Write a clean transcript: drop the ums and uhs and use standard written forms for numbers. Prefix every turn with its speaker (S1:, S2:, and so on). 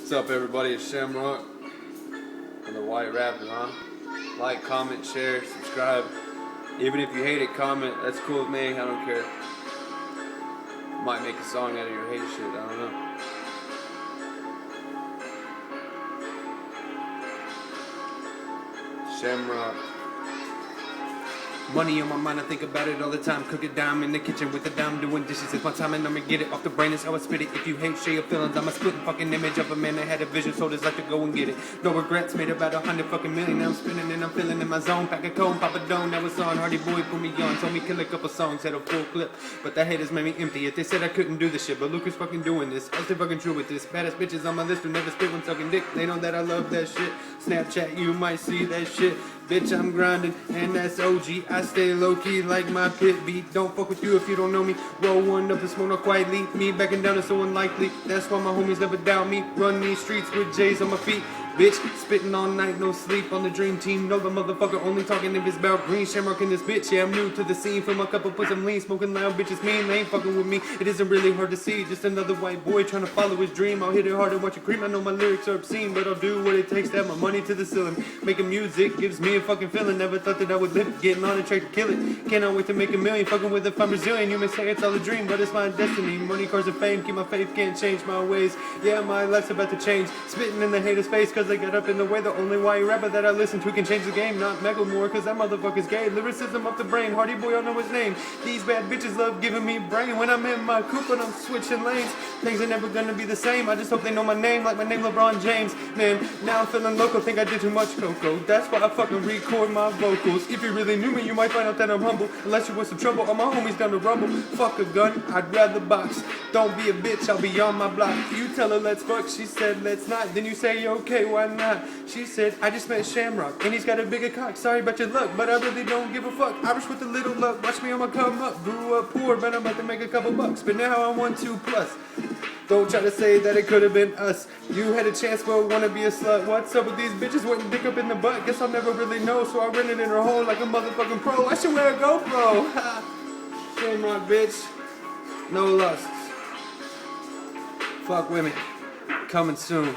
S1: What's up, everybody? It's Shamrock and the White Rapper, huh? Like, comment, share, subscribe. Even if you hate it, comment. That's cool with me. I don't care. Might make a song out of your hate shit. I don't know. Shamrock. Money on my mind, I think about it all the time. Cook it down in the kitchen with the dime, doing dishes. It's my time and I'ma get it off the brain, that's how I spit it. If you hate, share your feelings. I'm a splitting fucking image of a man that had a vision, so just like to go and get it. No regrets, made about 100 fucking million. Now I'm spinning and I'm feeling in my zone. Pack a cone, pop a dome, that was on. Hardy Boy put me on, told me kill a couple songs, had a full clip. But the haters made me empty it. They said I couldn't do this shit, but Lucas fucking doing this. I still fucking true with this. Baddest bitches on my list who never spit when sucking dick. They know that I love that shit. Snapchat, you might see that shit. Bitch, I'm grinding, and that's OG. I stay low-key like my pit beat. Don't fuck with you if you don't know me. Roll one up and smoke not quietly. Me backing down is so unlikely. That's why my homies never doubt me. Run these streets with J's on my feet. Bitch, spitting all night, no sleep on the dream team. Know the motherfucker only talking if it's about green. Shamrock in this bitch, yeah, I'm new to the scene. Fill my cup up, put some lean, smoking loud, bitches mean. They ain't fucking with me, it isn't really hard to see. Just another white boy trying to follow his dream. I'll hit it hard and watch it cream. I know my lyrics are obscene, but I'll do what it takes to have my money to the ceiling. Making music gives me a fucking feeling. Never thought that I would live it, getting on a track to kill it. Cannot wait to make a million, fucking with if I'm Brazilian. You may say it's all a dream, but it's my destiny. Money, cars, and fame, keep my faith, can't change my ways. Yeah, my life's about to change. Spitting in the haters' face, cause they got up in the way. The only white rapper that I listen to can change the game, not Macklemore, cause that motherfucker's gay. Lyricism up the brain, Hardy Boy, I know his name. These bad bitches love giving me brain. When I'm in my coupe and I'm switching lanes, things are never gonna be the same. I just hope they know my name, like my name LeBron James. Man, now I'm feeling local, think I did too much cocoa. That's why I fucking record my vocals. If you really knew me, you might find out that I'm humble. Unless you want some trouble, all my homies down to rumble. Fuck a gun, I'd rather box. Don't be a bitch, I'll be on my block. You tell her let's fuck, she said let's not. Then you say okay, why not? She said, I just met Shamrock, and he's got a bigger cock. Sorry about your luck, but I really don't give a fuck. Irish with a little luck, watch me on my come up. Grew up poor, but I'm about to make a couple bucks. But now I want 2 plus. Don't try to say that it could have been us. You had a chance, but wanna be a slut. What's up with these bitches wanting dick up in the butt? Guess I'll never really know, so I ran it in her hole like a motherfucking pro. I should wear a GoPro. Shamrock, bitch. No lusts. Fuck women. Coming soon.